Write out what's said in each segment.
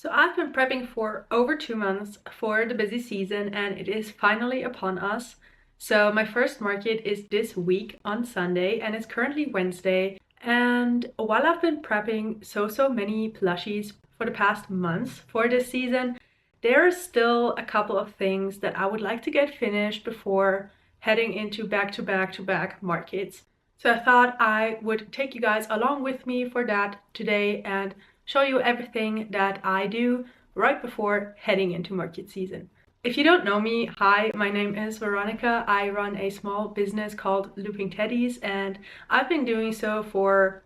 So I've been prepping for over 2 months for the busy season and it is finally upon us. So my first market is this week on Sunday and it's currently Wednesday. And while I've been prepping so many plushies for the past months for this season, there are still a couple of things that I would like to get finished before heading into back-to-back markets. So I thought I would take you guys along with me for that today and show you everything that I do right before heading into market season. If you don't know me, hi, my name is Veronica. I run a small business called Looping Teddies and I've been doing so for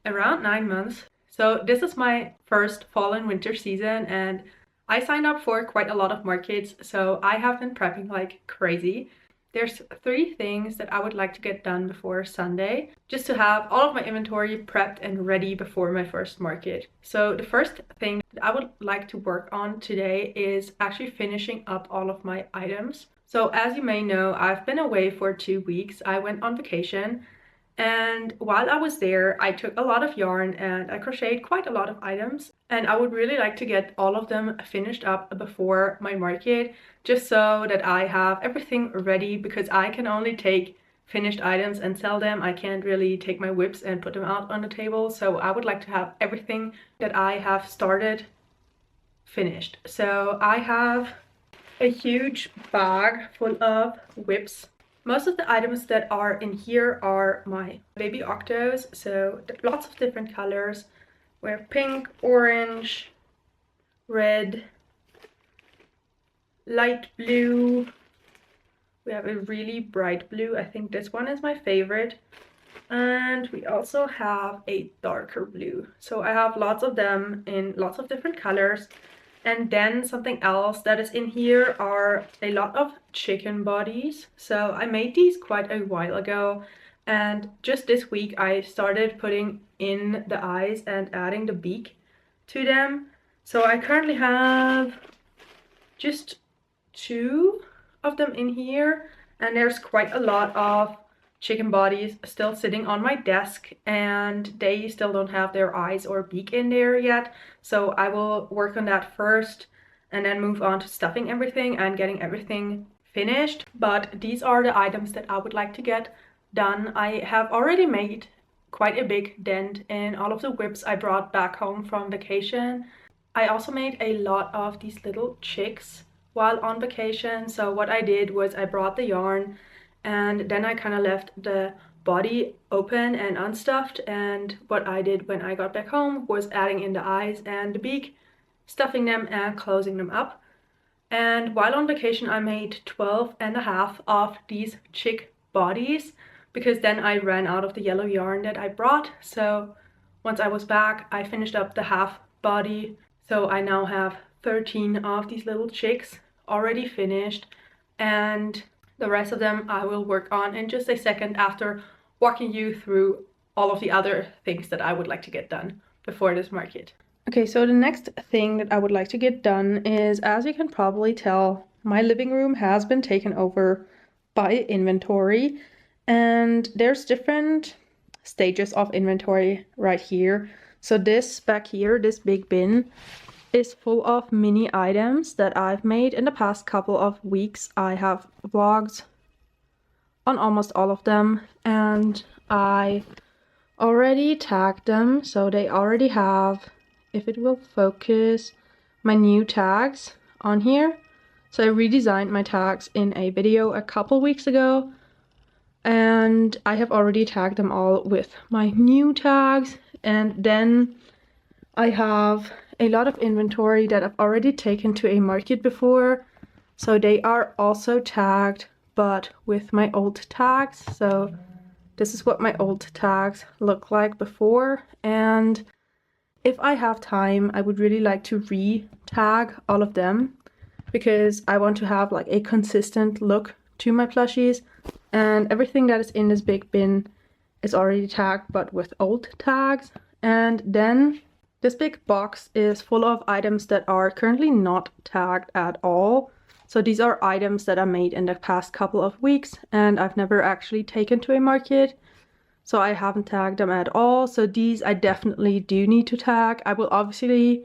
around 9 months. So this is my first fall and winter season and I signed up for quite a lot of markets, so I have been prepping like crazy. There's 3 things that I would like to get done before Sunday, just to have all of my inventory prepped and ready before my first market. So the first thing that I would like to work on today is actually finishing up all of my items. So as you may know, I've been away for 2 weeks. I went on vacation. And while I was there, I took a lot of yarn and I crocheted quite a lot of items. And I would really like to get all of them finished up before my market, just so that I have everything ready, because I can only take finished items and sell them. I can't really take my whips and put them out on the table. So I would like to have everything that I have started finished. So I have a huge bag full of whips. Most of the items that are in here are my baby octos, so lots of different colors. We have pink, orange, red, light blue. We have a really bright blue. I think this one is my favorite. And we also have a darker blue. So I have lots of them in lots of different colors. And then something else that is in here are a lot of chicken bodies. So I made these quite a while ago, and just this week I started putting in the eyes and adding the beak to them. So I currently have just 2 of them in here, and there's quite a lot of chicken bodies still sitting on my desk and they still don't have their eyes or beak in there yet. So I will work on that first and then move on to stuffing everything and getting everything finished. But these are the items that I would like to get done. I have already made quite a big dent in all of the whips I brought back home from vacation. I also made a lot of these little chicks while on vacation. So what I did was I brought the yarn and then I kind of left the body open and unstuffed, and what I did when I got back home was adding in the eyes and the beak, stuffing them and closing them up. And while on vacation I made 12.5 of these chick bodies, because then I ran out of the yellow yarn that I brought. So once I was back I finished up the half body, so I now have 13 of these little chicks already finished, and the rest of them I will work on in just a second after walking you through all of the other things that I would like to get done before this market. Okay, so the next thing that I would like to get done is, as you can probably tell, my living room has been taken over by inventory, and there's different stages of inventory right here. So this back here, this big bin, is full of mini items that I've made in the past couple of weeks. I have vlogs on almost all of them and I already tagged them, so they already have, if it will focus, my new tags on here. So I redesigned my tags in a video a couple weeks ago and I have already tagged them all with my new tags. And then I have a lot of inventory that I've already taken to a market before, so they are also tagged but with my old tags. So this is what my old tags look like before, and if I have time I would really like to re-tag all of them because I want to have like a consistent look to my plushies, and everything that is in this big bin is already tagged but with old tags. And then this big box is full of items that are currently not tagged at all. So these are items that I made in the past couple of weeks and I've never actually taken to a market. So I haven't tagged them at all. So these I definitely do need to tag. I will obviously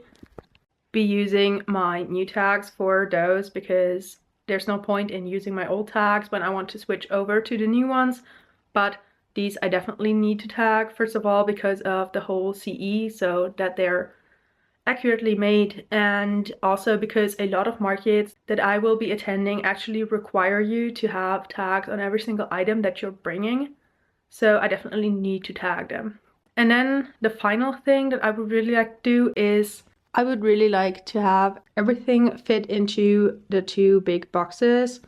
be using my new tags for those because there's no point in using my old tags when I want to switch over to the new ones. But these I definitely need to tag, first of all because of the whole CE, so that they're accurately made, and also because a lot of markets that I will be attending actually require you to have tags on every single item that you're bringing. So I definitely need to tag them. And then the final thing that I would really like to do is I would really like to have everything fit into the 2 big boxes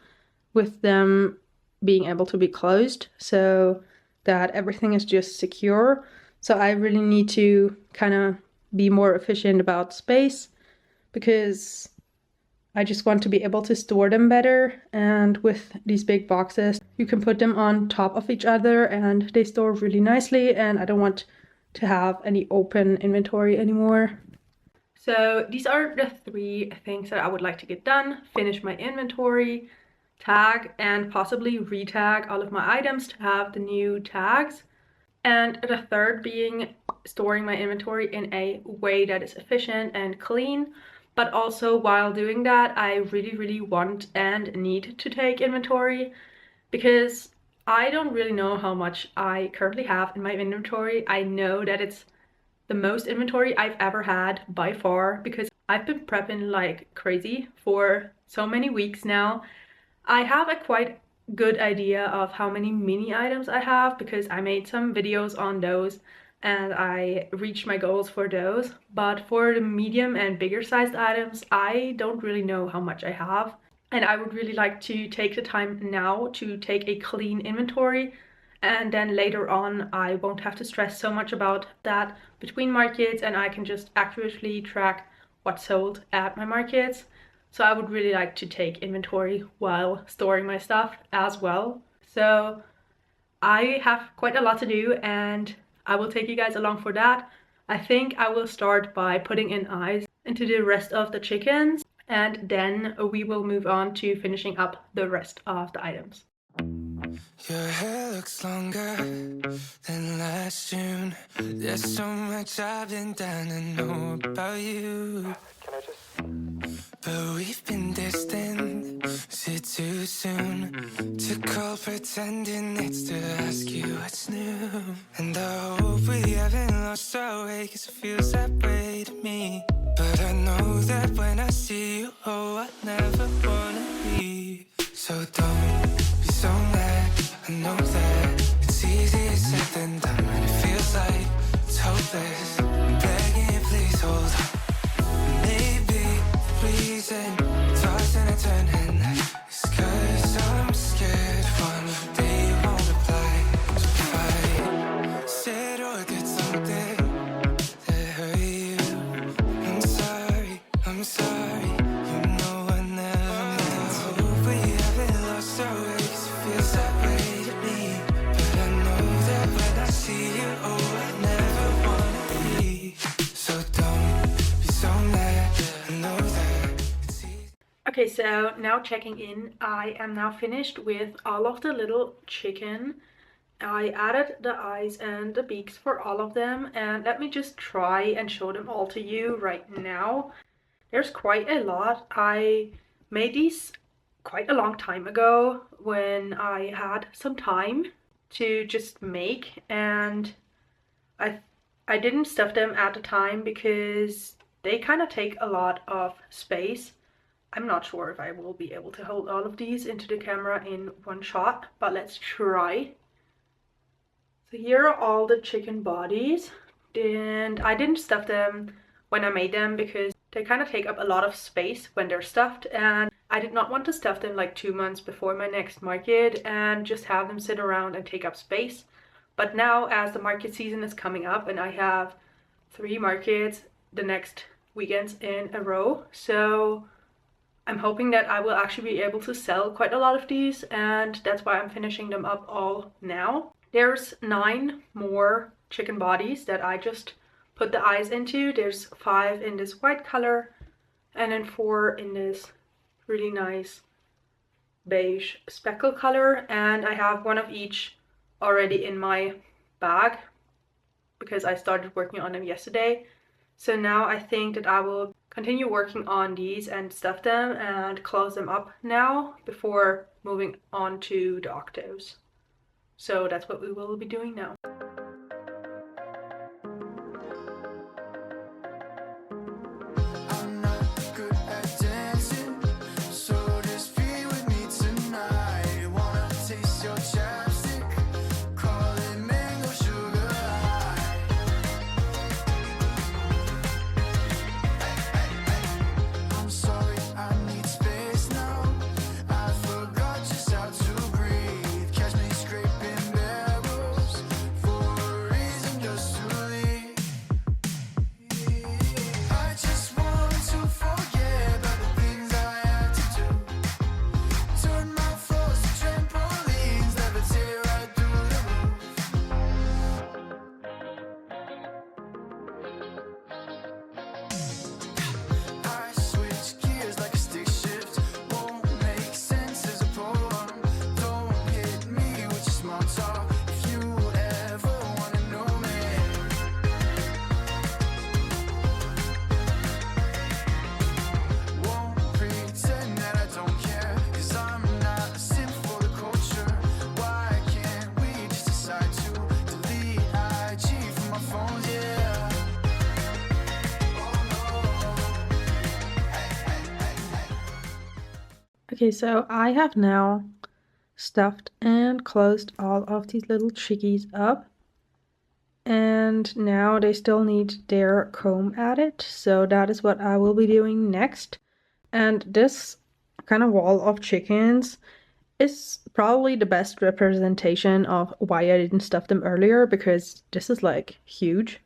with them being able to be closed so that everything is just secure. So I really need to kind of be more efficient about space because I just want to be able to store them better, and with these big boxes you can put them on top of each other and they store really nicely, and I don't want to have any open inventory anymore. So these are the 3 things that I would like to get done: finish my inventory, tag, and possibly re-tag all of my items to have the new tags. And the third being storing my inventory in a way that is efficient and clean. But also while doing that, I really want and need to take inventory because I don't really know how much I currently have in my inventory. I know that it's the most inventory I've ever had by far because I've been prepping like crazy for so many weeks now. I have a quite good idea of how many mini items I have because I made some videos on those and I reached my goals for those. But for the medium and bigger sized items, I don't really know how much I have. And I would really like to take the time now to take a clean inventory, and then later on I won't have to stress so much about that between markets and I can just accurately track what's sold at my markets. So I would really like to take inventory while storing my stuff as well. So I have quite a lot to do and I will take you guys along for that. I think I will start by putting in eyes into the rest of the chickens, and then we will move on to finishing up the rest of the items. Your hair looks longer than last June. There's so much I've been down to know about you. Can I just... But we've been distant. Is it too soon to call pretending it's to ask you what's new? And I hope we haven't lost our way, 'cause it feels that way to me. But I know that when I see you, oh, I never wanna leave. So don't be so mad. I know that it's easier said than done, and it feels like it's hopeless. I'm begging, please hold on. Maybe the reason tossing and turning is 'cause I'm scared one day you won't reply. So if I said or did something that hurt you, I'm sorry, I'm sorry. You know I never meant to. I hope we haven't lost our way, 'cause it feels that way to me. But I know that when I see you, oh, I never wanna leave. So don't be so mad. I know that it's easy. Okay, so now checking in, I am now finished with all of the little chicken. I added the eyes and the beaks for all of them, and let me just try and show them all to you right now. There's quite a lot. I made these quite a long time ago when I had some time to just make, and I didn't stuff them at the time because they kind of take a lot of space. I'm not sure if I will be able to hold all of these into the camera in one shot, but let's try. So here are all the chicken bodies, and I didn't stuff them when I made them because they kind of take up a lot of space when they're stuffed, and I did not want to stuff them like 2 months before my next market and just have them sit around and take up space. But now, as the market season is coming up and I have 3 markets the next weekends in a row, so I'm hoping that I will actually be able to sell quite a lot of these, and that's why I'm finishing them up all now. There's 9 more chicken bodies that I just put the eyes into. There's 5 in this white color and then 4 in this really nice beige speckle color, and I have 1 of each already in my bag because I started working on them yesterday. So now I think that I will continue working on these and stuff them and close them up now before moving on to the octos. So that's what we will be doing now. Okay, so I have now stuffed and closed all of these little chickies up. And now they still need their comb added, so that is what I will be doing next. And this kind of wall of chickens is probably the best representation of why I didn't stuff them earlier, because this is like huge.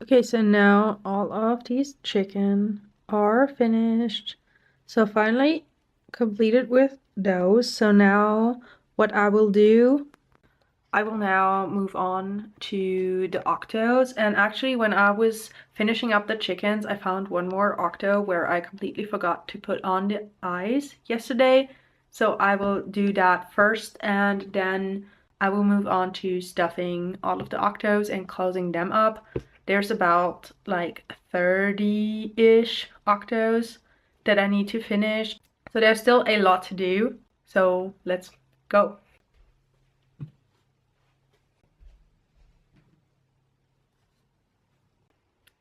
Okay, so now all of these chicken are finished. So finally completed with those. So now what I will do, I will now move on to the octos. And actually when I was finishing up the chickens, I found one more octo where I completely forgot to put on the eyes yesterday. So I will do that first, and then I will move on to stuffing all of the octos and closing them up. There's about like 30-ish octos that I need to finish. So there's still a lot to do. So let's go.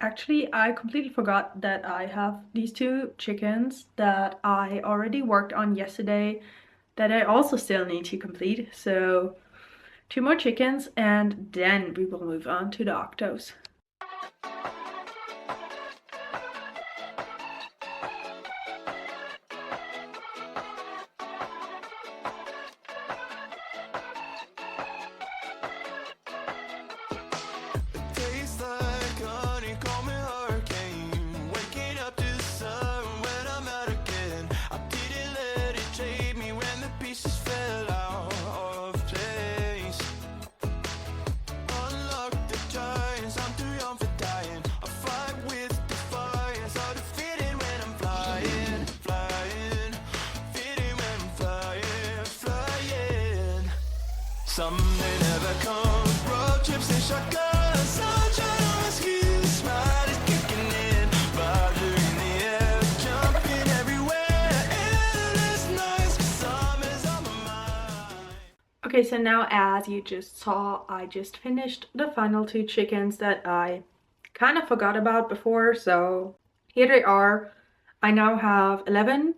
Actually, I completely forgot that I have these two chickens that I already worked on yesterday that I also still need to complete. So 2 more chickens and then we will move on to the octos. Someday never comes, road trips and shotguns, sunshine on my skin, smile is kicking in, fire in the air, jumping everywhere, endless nights, summer's on my mind. Okay, so now as you just saw, I just finished the final 2 chickens that I kind of forgot about before, so here they are. I now have 11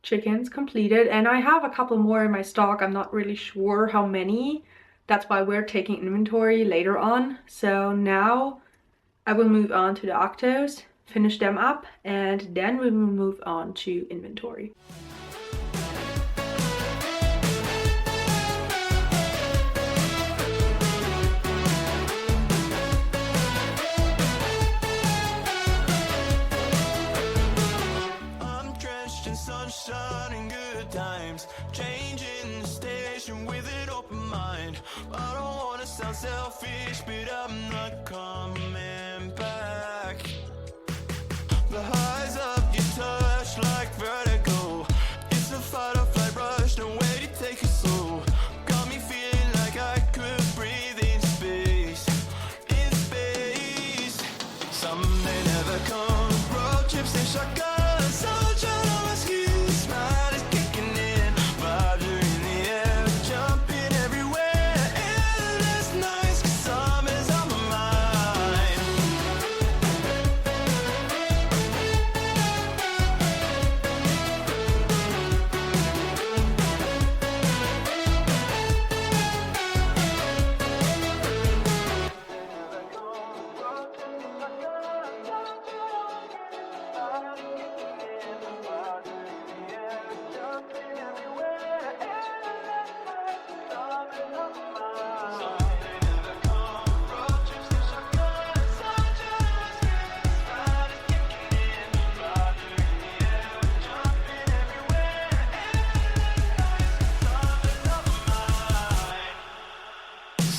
chickens completed, and I have a couple more in my stock. I'm not really sure how many. That's why we're taking inventory later on. So now I will move on to the octos. finish them up, and then we will move on to inventory. I'm drenched in sunshine and good times, changing the station with an open mind. I don't wanna sound selfish, but I'm not coming back. The highs of your touch like vertigo. It's a fight or flight rush, no way to take it slow. Got me feeling like I could breathe in space, in space. Some may never come, road trips and shotguns, sunshine on my skin, smile is kicking in, vibes are in the air, jumping everywhere, endless nights, 'cause summer's on my mind.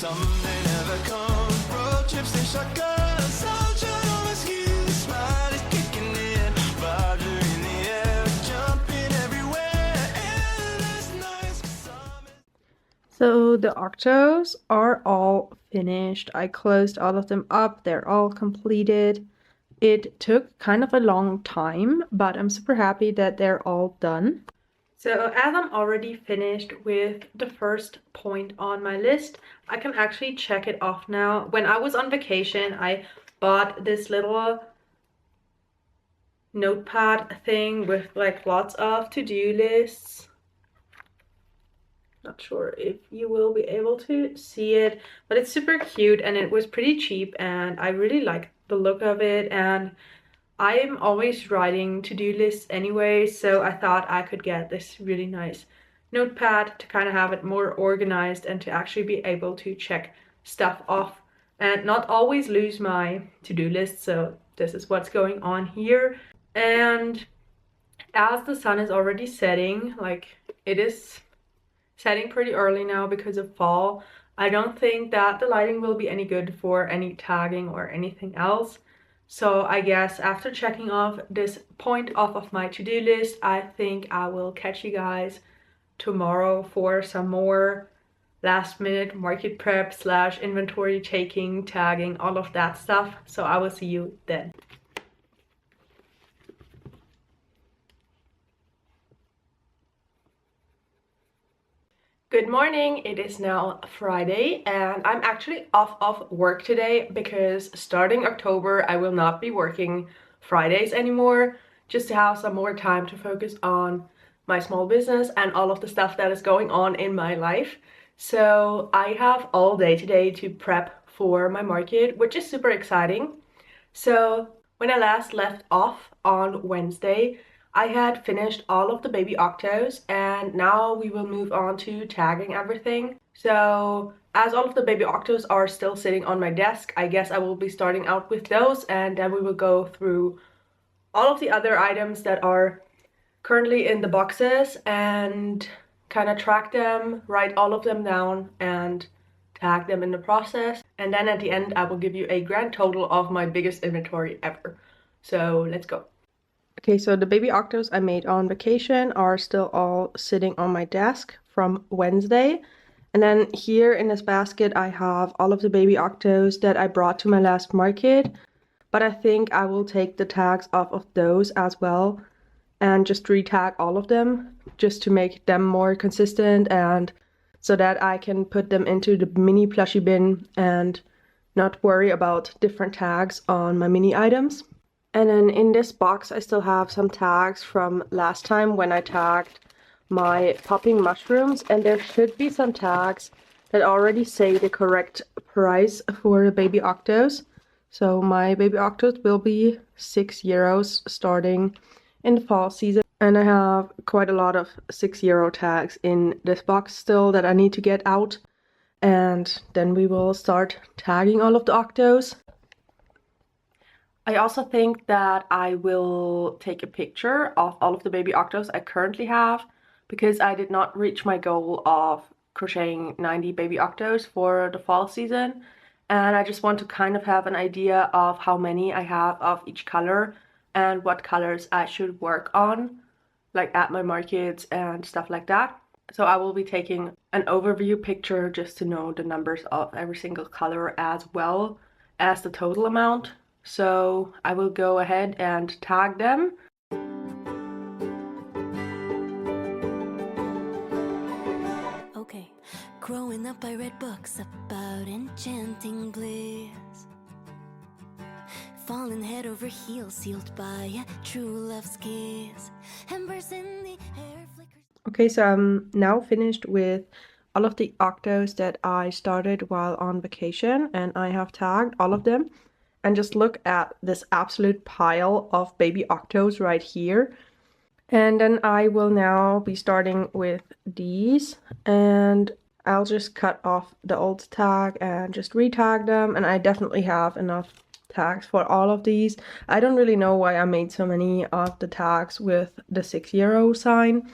Some may never come, road trips and shotguns, sunshine on my skin, smile is kicking in, vibes are in the air, jumping everywhere, endless nights, 'cause summer. So the octos are all finished. I closed all of them up. They're all completed. It took kind of a long time, but I'm super happy that they're all done. So as I'm already finished with the first point on my list, I can actually check it off now. When I was on vacation, I bought this little notepad thing with like lots of to-do lists. Not sure if you will be able to see it, but it's super cute and it was pretty cheap and I really like the look of it, and I'm always writing to-do lists anyway, so I thought I could get this really nice notepad to kind of have it more organized and to actually be able to check stuff off and not always lose my to-do list. So this is what's going on here. And as the sun is already setting, like it is setting pretty early now because of fall, I don't think that the lighting will be any good for any tagging or anything else. So I guess after checking off this point off of my to-do list, I think I will catch you guys tomorrow for some more last minute market prep / inventory taking, tagging, all of that stuff. So I will see you then. Good morning, it is now Friday and I'm actually off of work today because starting October I will not be working Fridays anymore, just to have some more time to focus on my small business and all of the stuff that is going on in my life. So I have all day today to prep for my market, which is super exciting. So when I last left off on Wednesday, I had finished all of the baby octos and now we will move on to tagging everything. So as all of the baby octos are still sitting on my desk, I guess I will be starting out with those and then we will go through all of the other items that are currently in the boxes and kind of track them, write all of them down and tag them in the process. And then at the end I will give you a grand total of my biggest inventory ever. So let's go. Okay, so the baby octos I made on vacation are still all sitting on my desk from Wednesday. And then here in this basket I have all of the baby octos that I brought to my last market. But I think I will take the tags off of those as well and just re-tag all of them just to make them more consistent and so that I can put them into the mini plushie bin and not worry about different tags on my mini items. And then in this box I still have some tags from last time when I tagged my popping mushrooms, and there should be some tags that already say the correct price for the baby octos. So my baby octos will be €6 starting in the fall season. And I have quite a lot of €6 tags in this box still that I need to get out. And then we will start tagging all of the octos. I also think that I will take a picture of all of the baby octos I currently have, because I did not reach my goal of crocheting 90 baby octos for the fall season, and I just want to kind of have an idea of how many I have of each color and what colors I should work on, like at my markets and stuff like that. So I will be taking an overview picture just to know the numbers of every single color as well as the total amount. So I will go ahead and tag them. Okay, growing up I read books about enchanting bliss, falling head over heels, sealed by a true love's kiss, embers in the air flickers. Okay, so I'm now finished with all of the octos that I started while on vacation, and I have tagged all of them. And just look at this absolute pile of baby octos right here. And then I will now be starting with these, and I'll just cut off the old tag and just re-tag them, and I definitely have enough tags for all of these. I don't really know why I made so many of the tags with the €6 sign,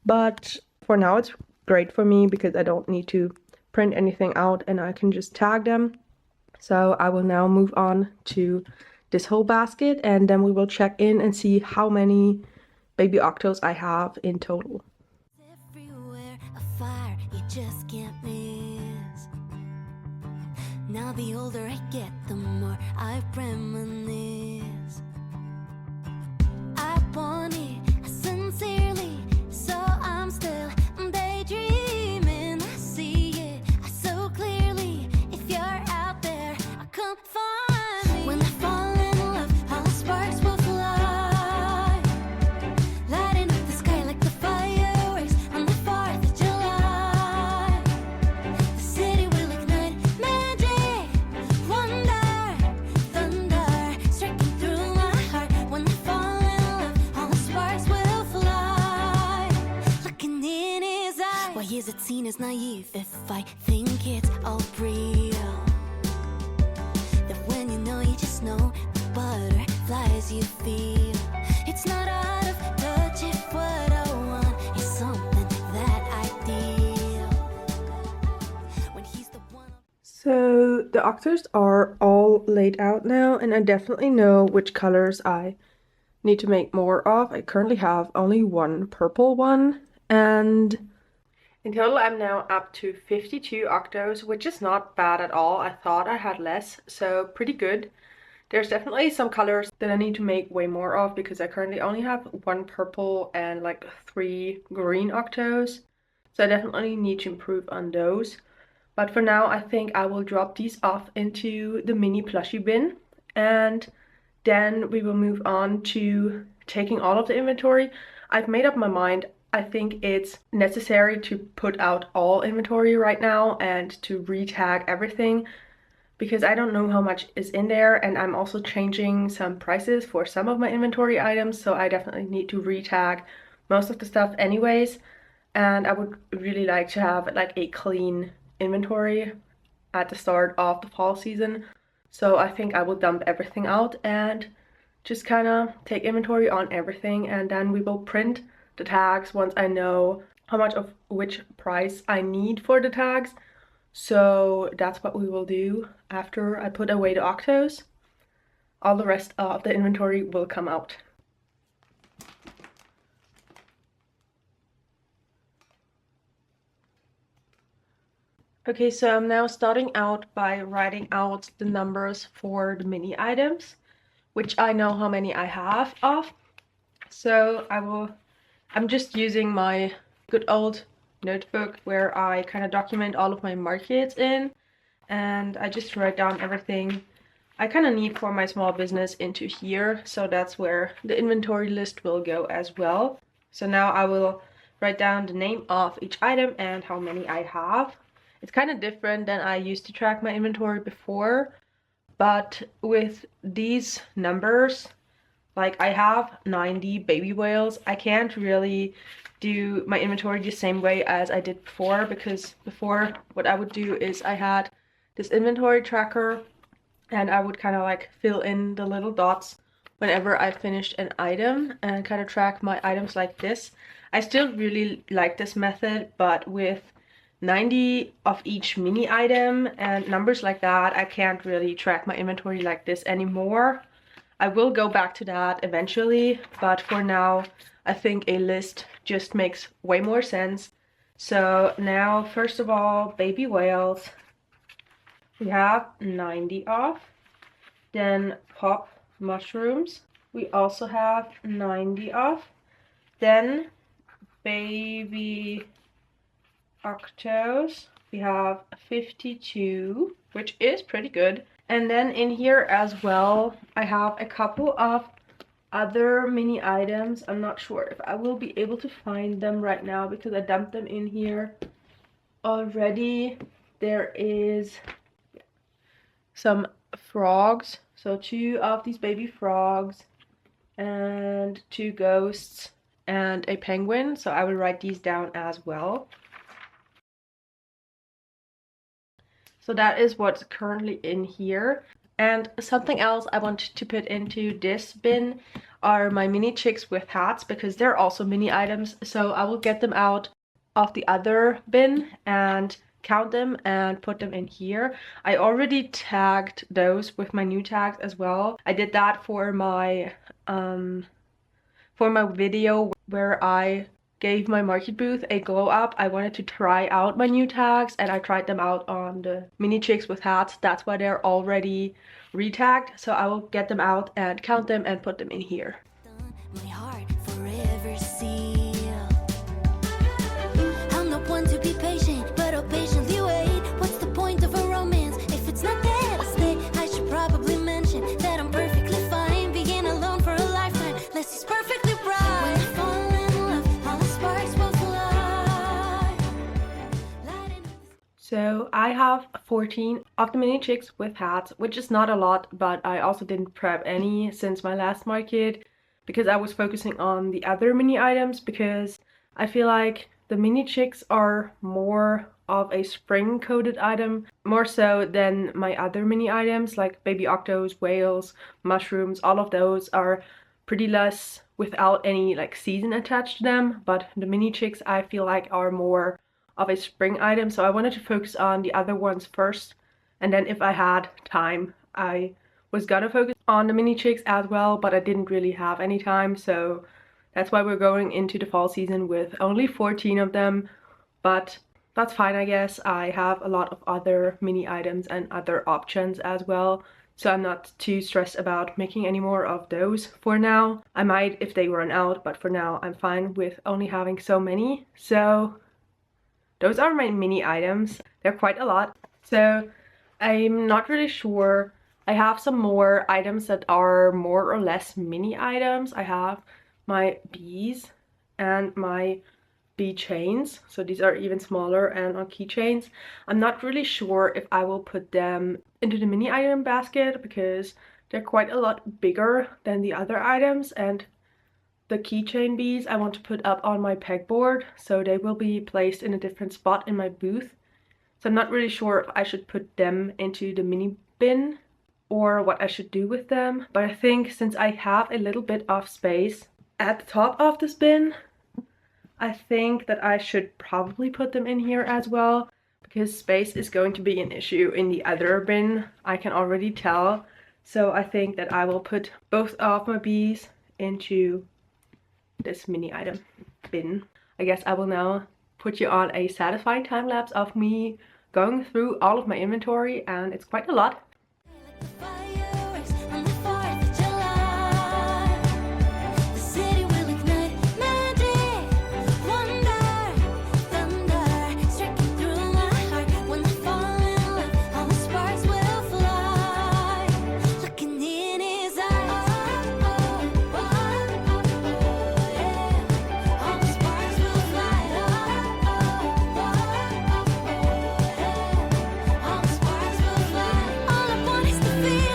but for now it's great for me because I don't need to print anything out and I can just tag them. So I will now move on to this whole basket, and then we will check in and see how many baby octos I have in total. Everywhere a fire you just can't miss. Now the older I get, the more I reminisce. I want it sincerely, so I'm still daydreaming. I see it so clearly. If you're out there, come find me. When I fall in love, all the sparks will fly, lighting up the sky like the fireworks on the 4th of July. The city will ignite magic, wonder, thunder, striking through my heart. When I fall in love, all the sparks will fly, looking in his eyes. Why is it seen as naive if I think it's all real? When you know, you just know the butterflies you feel. It's not out of touch if what I want is something that ideal. When he's the one. So the octos are all laid out now, and I definitely know which colors I need to make more of. I currently have only one purple one, and in total I'm now up to 52 octos, which is not bad at all. I thought I had less, so pretty good. There's definitely some colors that I need to make way more of because I currently only have one purple and like 3 green octos. So I definitely need to improve on those. But for now, I think I will drop these off into the mini plushie bin, and then we will move on to taking all of the inventory. I've made up my mind. I think it's necessary to put out all inventory right now and to re-tag everything because I don't know how much is in there, and I'm also changing some prices for some of my inventory items, so I definitely need to re-tag most of the stuff anyways. And I would really like to have like a clean inventory at the start of the fall season. So I think I will dump everything out and just kind of take inventory on everything, and then we will print the tags once I know how much of which price I need for the tags. So that's what we will do after I put away the octos. All the rest of the inventory will come out. Okay, so I'm now starting out by writing out the numbers for the mini items, which I know how many I have of. So I'm just using my good old notebook where I kind of document all of my markets in, and I just write down everything I kind of need for my small business into here. So that's where the inventory list will go as well. So now I will write down the name of each item and how many I have. It's kind of different than I used to track my inventory before, but with these numbers, like I have 90 baby whales, I can't really do my inventory the same way as I did before, because before what I would do is I had this inventory tracker and I would kind of like fill in the little dots whenever I finished an item and kind of track my items like this. I still really like this method, but with 90 of each mini item and numbers like that, I can't really track my inventory like this anymore. I will go back to that eventually, but for now, I think a list just makes way more sense. So now, first of all, baby whales, we have 90 off. Then pop mushrooms, we also have 90 off. Then baby octos, we have 52, which is pretty good. And then in here as well, I have a couple of other mini items. I'm not sure if I will be able to find them right now because I dumped them in here already. There is some frogs, so 2 of these baby frogs and 2 ghosts and a penguin, so I will write these down as well. So that is what's currently in here. And something else I want to put into this bin are my mini chicks with hats, because they're also mini items. So I will get them out of the other bin and count them and put them in here. I already tagged those with my new tags as well. I did that for my video where I gave my market booth a glow up. I wanted to try out my new tags and I tried them out on the mini chicks with hats. That's why they're already retagged. So I will get them out and count them and put them in here. My heart forever seal. I'm not one to be patient, but I'll patiently wait. What's the point of a romance if it's not there to stay? I should probably mention that I'm perfectly fine being alone for a lifetime. Less is perfectly right. When I fall in love, all the sparks will fly. So I have 14 of the mini chicks with hats, which is not a lot, but I also didn't prep any since my last market because I was focusing on the other mini items, because I feel like the mini chicks are more of a spring coated item, more so than my other mini items like baby octos, whales, mushrooms. All of those are pretty less without any like season attached to them, but the mini chicks I feel like are more of a spring item. So I wanted to focus on the other ones first, and then if I had time I was gonna focus on the mini chicks as well, but I didn't really have any time, so that's why we're going into the fall season with only 14 of them. But that's fine, I guess. I have a lot of other mini items and other options as well, so I'm not too stressed about making any more of those for now. I might if they run out, but for now I'm fine with only having so many. So those are my mini items. They're quite a lot. So I'm not really sure. I have some more items that are more or less mini items. I have my bees and my bee chains. So these are even smaller and on keychains. I'm not really sure if I will put them into the mini item basket because they're quite a lot bigger than the other items, and the keychain bees I want to put up on my pegboard, so they will be placed in a different spot in my booth. So I'm not really sure if I should put them into the mini bin or what I should do with them, but I think since I have a little bit of space at the top of this bin, I think that I should probably put them in here as well, because space is going to be an issue in the other bin, I can already tell. So I think that I will put both of my bees into this mini item bin. I guess I will now put you on a satisfying time lapse of me going through all of my inventory, and it's quite a lot. All I want is to feel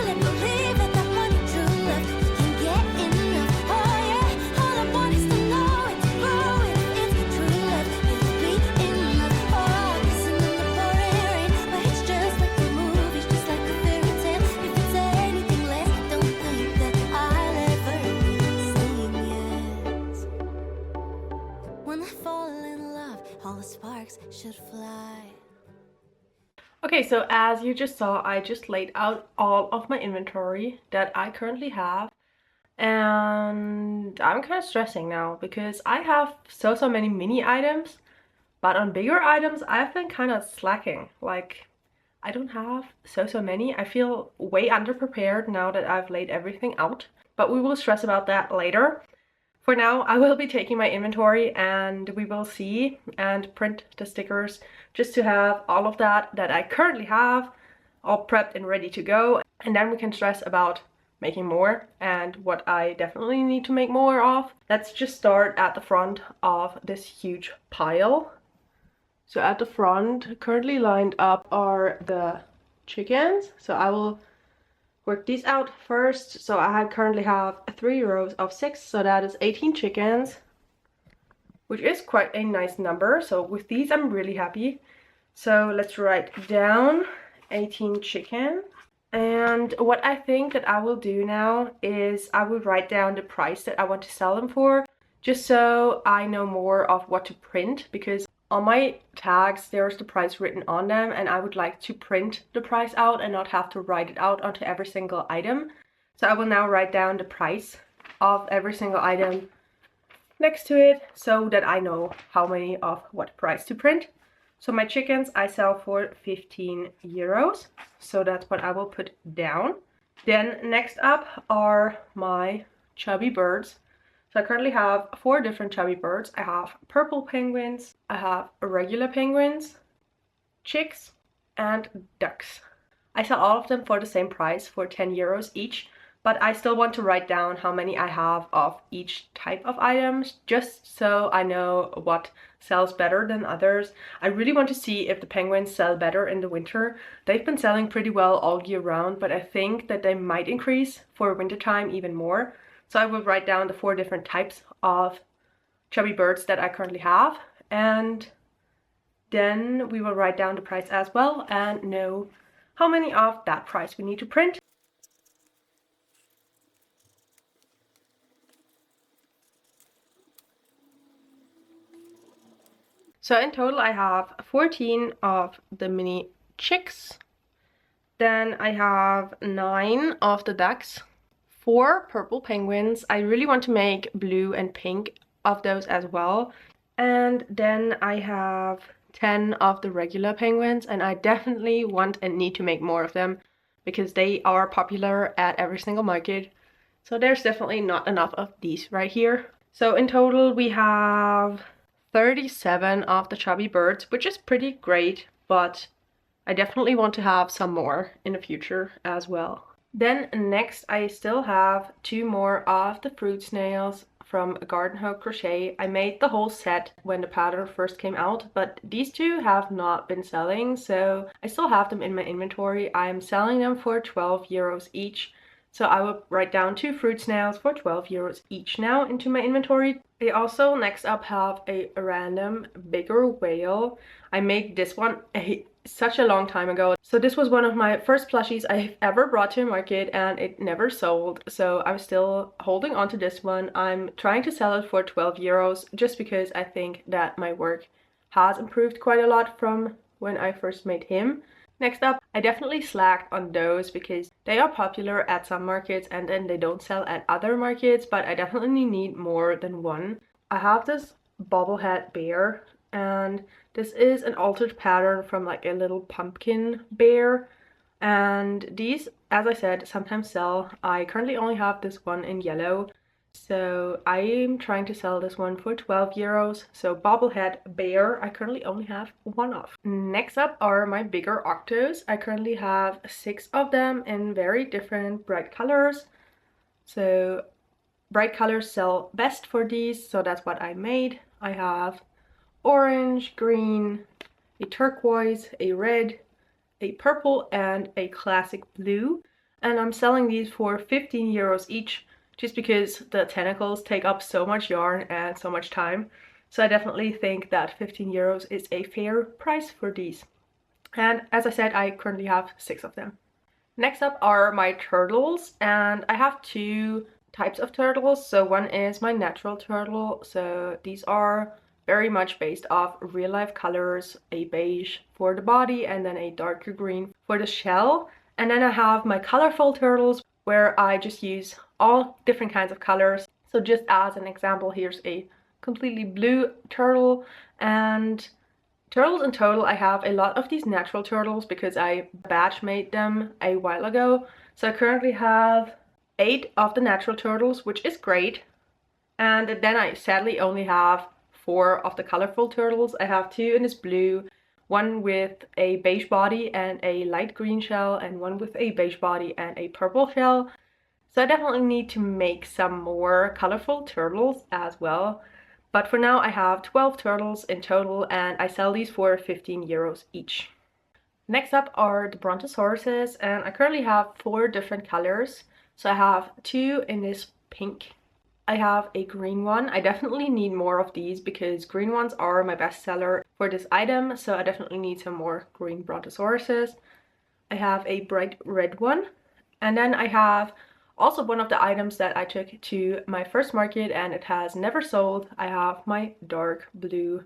sparks should fly. Okay, so as you just saw, I just laid out all of my inventory that I currently have. And I'm kind of stressing now because I have so many mini items, but on bigger items I've been kind of slacking. Like, I don't have so many. I feel way underprepared now that I've laid everything out, but we will stress about that later. For now, I will be taking my inventory and we will see and print the stickers just to have all of that I currently have all prepped and ready to go. And then we can stress about making more and what I definitely need to make more of. Let's just start at the front of this huge pile. So at the front, currently lined up are the chickens. So I will work these out first. So I currently have 3 rows of 6, so that is 18 chickens, which is quite a nice number. So with these I'm really happy. So let's write down 18 chicken. And what I think that I will do now is I will write down the price that I want to sell them for, just so I know more of what to print, because on my tags there's the price written on them and I would like to print the price out and not have to write it out onto every single item. So I will now write down the price of every single item next to it so that I know how many of what price to print. So my chickens I sell for 15 euros. So that's what I will put down. Then next up are my chubby birds. So I currently have 4 different chubby birds. I have purple penguins, I have regular penguins, chicks, and ducks. I sell all of them for the same price, for 10 euros each, but I still want to write down how many I have of each type of items, just so I know what sells better than others. I really want to see if the penguins sell better in the winter. They've been selling pretty well all year round, but I think that they might increase for wintertime even more. So I will write down the 4 different types of chubby birds that I currently have, and then we will write down the price as well and know how many of that price we need to print. So in total I have 14 of the mini chicks, then I have 9 of the ducks, 4 purple penguins. I really want to make blue and pink of those as well. And then I have 10 of the regular penguins, and I definitely want and need to make more of them because they are popular at every single market. So there's definitely not enough of these right here. So in total we have 37 of the chubby birds, which is pretty great, but I definitely want to have some more in the future as well. Then next I still have 2 more of the fruit snails from Garden Hoe Crochet. I made the whole set when the pattern first came out, but these 2 have not been selling, so I still have them in my inventory. I'm selling them for 12 euros each. So I will write down 2 fruit snails for 12 euros each now into my inventory. I also next up have a random bigger whale. I made this one such a long time ago. So this was one of my first plushies I've ever brought to a market and it never sold. So I'm still holding on to this one. I'm trying to sell it for 12 euros just because I think that my work has improved quite a lot from when I first made him. Next up, I definitely slacked on those because they are popular at some markets and then they don't sell at other markets, but I definitely need more than one. I have this bobblehead bear, and this is an altered pattern from like a little pumpkin bear, and these, as I said, sometimes sell. I currently only have this one in yellow, so I'm trying to sell this one for 12 euros. So bobblehead bear, I currently only have 1 of. Next up are my bigger octos. I currently have 6 of them in very different bright colors. So bright colors sell best for these, so that's what I made. I have orange, green, a turquoise, a red, a purple, and a classic blue. And I'm selling these for 15 euros each, just because the tentacles take up so much yarn and so much time. So I definitely think that 15 euros is a fair price for these. And as I said, I currently have 6 of them. Next up are my turtles, and I have 2 types of turtles. So one is my natural turtle. So these are very much based off real life colors, a beige for the body and then a darker green for the shell. And then I have my colorful turtles where I just use all different kinds of colors. So just as an example, here's a completely blue turtle. And turtles in total, I have a lot of these natural turtles because I batch made them a while ago. So I currently have 8 of the natural turtles, which is great. And then I sadly only have 4 of the colorful turtles. I have 2 in this blue, one with a beige body and a light green shell, and one with a beige body and a purple shell. So I definitely need to make some more colorful turtles as well. But for now I have 12 turtles in total and I sell these for 15 euros each. Next up are the brontosauruses, and I currently have 4 different colors. So I have 2 in this pink. I have a green one. I definitely need more of these because green ones are my best seller for this item. So I definitely need some more green brontosauruses. I have a bright red one. And then I have also one of the items that I took to my first market and it has never sold. I have my dark blue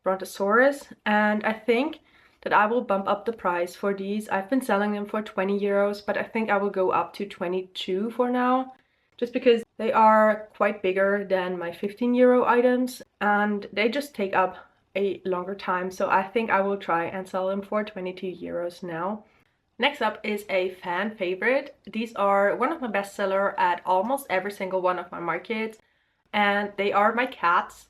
brontosaurus, and I think that I will bump up the price for these. I've been selling them for 20 euros, but I think I will go up to 22 for now, just because they are quite bigger than my 15 euro items and they just take up a longer time. So I think I will try and sell them for 22 euros now. Next up is a fan favorite. These are one of my best sellers at almost every single one of my markets, and they are my cats.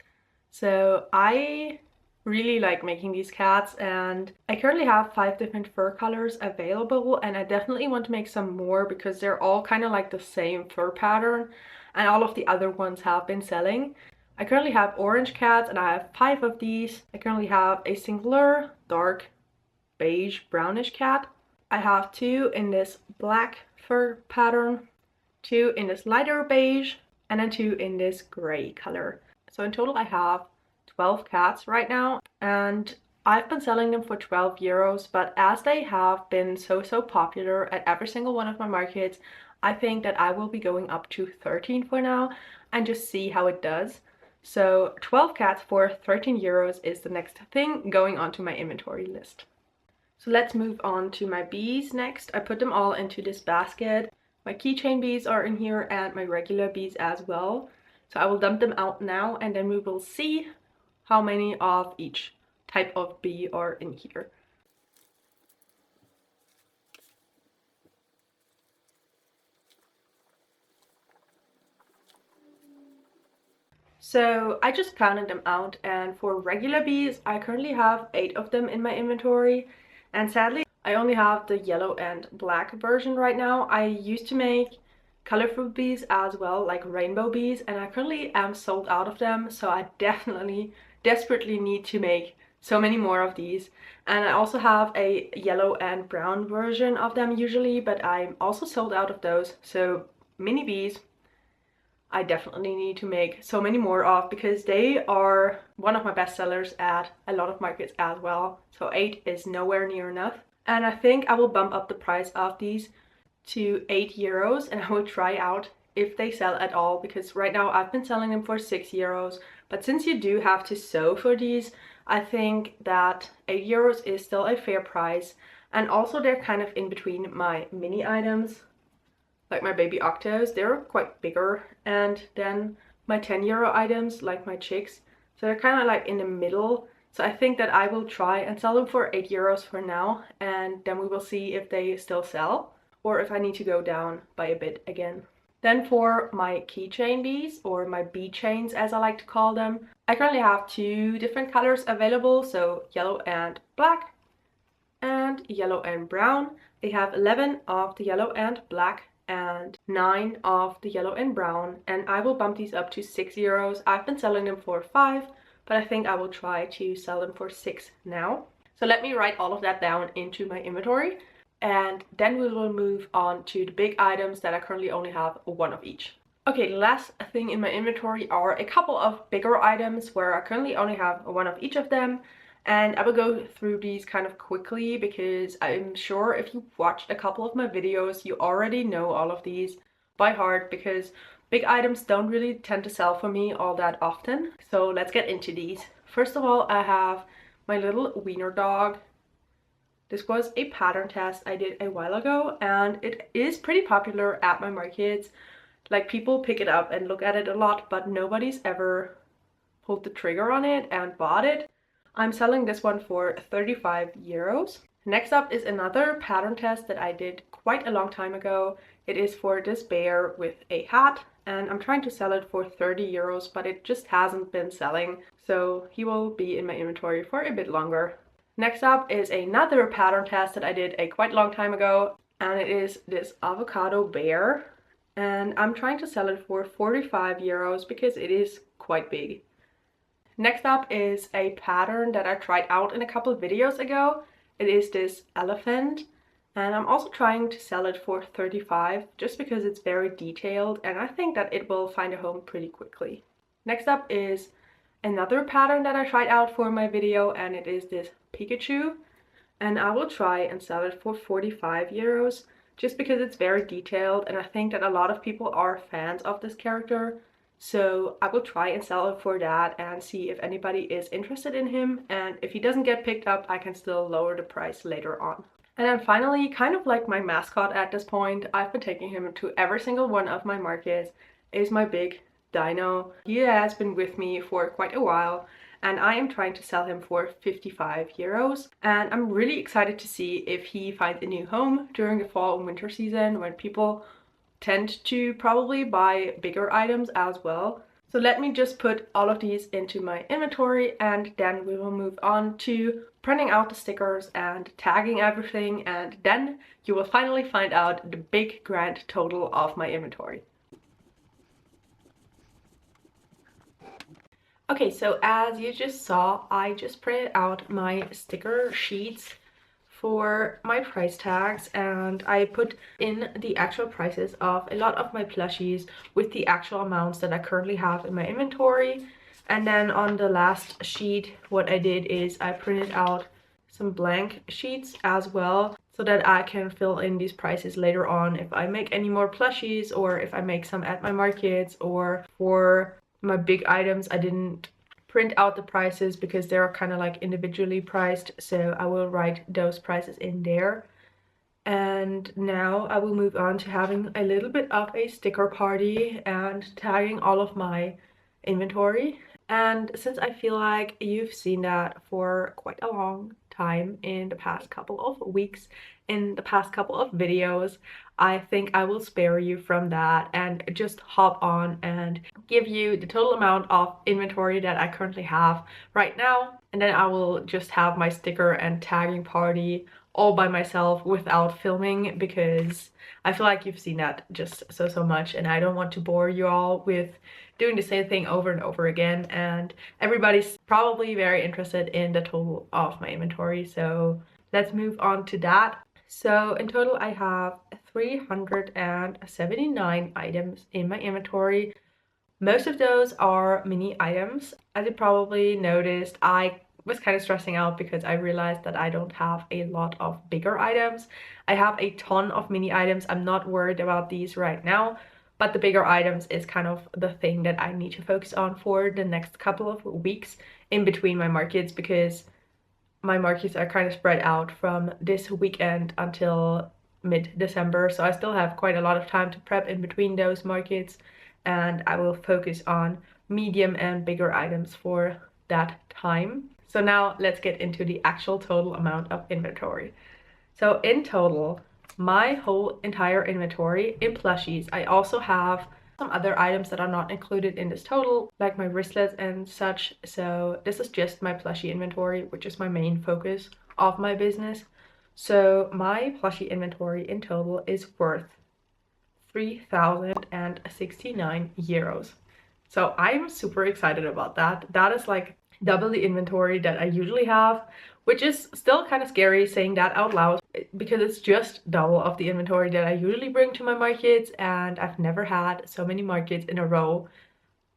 So I really like making these cats, and I currently have 5 different fur colors available, and I definitely want to make some more because they're all kind of like the same fur pattern and all of the other ones have been selling. I currently have orange cats and I have 5 of these. I currently have a singular dark beige brownish cat. I have 2 in this black fur pattern, 2 in this lighter beige, and then 2 in this gray color. So in total I have 12 cats right now, and I've been selling them for 12 euros, but as they have been so popular at every single one of my markets, I think that I will be going up to 13 for now and just see how it does. So 12 cats for 13 euros is the next thing going onto my inventory list. So let's move on to my bees next. I put them all into this basket. My keychain bees are in here and my regular bees as well. So I will dump them out now and then we will see how many of each type of bee are in here. So I just counted them out, and for regular bees I currently have 8 of them in my inventory, and sadly I only have the yellow and black version right now. I used to make colorful bees as well, like rainbow bees, and I currently am sold out of them, so I desperately need to make so many more of these. And I also have a yellow and brown version of them usually, but I'm also sold out of those. So mini bees I definitely need to make so many more of because they are one of my best sellers at a lot of markets as well. So 8 is nowhere near enough. And I think I will bump up the price of these to 8 euros and I will try out if they sell at all, because right now I've been selling them for 6 euros. But since you do have to sew for these, I think that 8 euros is still a fair price. And also they're kind of in between my mini items, like my baby octos. They're quite bigger, and then my 10 euro items like my chicks, so they're kind of like in the middle. So I think that I will try and sell them for 8 euros for now, and then we will see if they still sell or if I need to go down by a bit again. Then for my keychain bees, or my bee chains as I like to call them, I currently have 2 different colors available, so yellow and black and yellow and brown. They have 11 of the yellow and black and 9 of the yellow and brown, and I will bump these up to 6 euros. I've been selling them for 5, but I think I will try to sell them for 6 now. So let me write all of that down into my inventory, and then we will move on to the big items that I currently only have 1 of each. Okay, the last thing in my inventory are a couple of bigger items where I currently only have 1 of each of them. And I will go through these kind of quickly because I'm sure if you watched a couple of my videos, you already know all of these by heart, because Big items don't really tend to sell for me all that often, so let's get into these. First of all, I have my little wiener dog. This was a pattern test I did a while ago, and it is pretty popular at my markets. Like, people pick it up and look at it a lot, but nobody's ever pulled the trigger on it and bought it. I'm selling this one for 35 euros. Next up is another pattern test that I did quite a long time ago. It is for this bear with a hat, and I'm trying to sell it for 30 euros, but it just hasn't been selling, so he will be in my inventory for a bit longer. Next up is another pattern test that I did a quite long time ago, and it is this avocado bear, and I'm trying to sell it for 45 euros because it is quite big. Next up is a pattern that I tried out in a couple of videos ago. It is this elephant, and I'm also trying to sell it for 35 just because it's very detailed, and I think that it will find a home pretty quickly. Next up is another pattern that I tried out for my video, and it is this Pikachu, and I will try and sell it for 45 euros just because it's very detailed, and I think that a lot of people are fans of this character. So I will try and sell it for that and see if anybody is interested in him, and if he doesn't get picked up, I can still lower the price later on. And then finally, kind of like my mascot at this point, I've been taking him to every single one of my markets, is my big dino. He has been with me for quite a while, and I am trying to sell him for 55 euros. And I'm really excited to see if he finds a new home during the fall and winter season, when people tend to probably buy bigger items as well. So let me just put all of these into my inventory, and then we will move on to printing out the stickers and tagging everything, and then you will finally find out the big grand total of my inventory. Okay, so as you just saw, I just printed out my sticker sheets for my price tags, and I put in the actual prices of a lot of my plushies with the actual amounts that I currently have in my inventory. And then on the last sheet, what I did is I printed out some blank sheets as well, so that I can fill in these prices later on if I make any more plushies, or if I make some at my markets, or for my big items I didn't print out the prices because they're kind of like individually priced, so I will write those prices in there. And now I will move on to having a little bit of a sticker party and tagging all of my inventory. And since I feel like you've seen that for quite a long time in the past couple of weeks, in the past couple of videos, I think I will spare you from that and just hop on and give you the total amount of inventory that I currently have right now. And then I will just have my sticker and tagging party all by myself without filming, because I feel like you've seen that just so much, and I don't want to bore you all with doing the same thing over and over again. And everybody's probably very interested in the total of my inventory, so let's move on to that. So in total I have 379 items in my inventory. Most of those are mini items. As you probably noticed, I was kind of stressing out because I realized that I don't have a lot of bigger items. I have a ton of mini items. I'm not worried about these right now, but the bigger items is kind of the thing that I need to focus on for the next couple of weeks in between my markets, because my markets are kind of spread out from this weekend until mid-December, so I still have quite a lot of time to prep in between those markets, and I will focus on medium and bigger items for that time. So now let's get into the actual total amount of inventory. So in total, my whole entire inventory in plushies, I also have some other items that are not included in this total, like my wristlets and such. So this is just my plushie inventory, which is my main focus of my business. So my plushie inventory in total is worth 3,069 euros. So I'm super excited about that. That is like double the inventory that I usually have, which is still kind of scary saying that out loud, because it's just double of the inventory that I usually bring to my markets, and I've never had so many markets in a row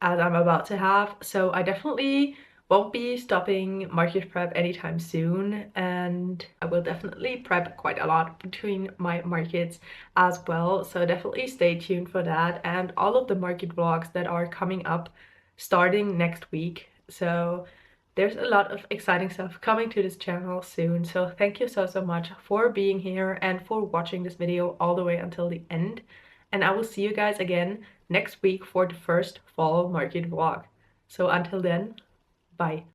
as I'm about to have. So I definitely won't be stopping market prep anytime soon, and I will definitely prep quite a lot between my markets as well, so definitely stay tuned for that and all of the market vlogs that are coming up starting next week. So there's a lot of exciting stuff coming to this channel soon, so thank you so much for being here and for watching this video all the way until the end, and I will see you guys again next week for the first fall market vlog. So until then, bye.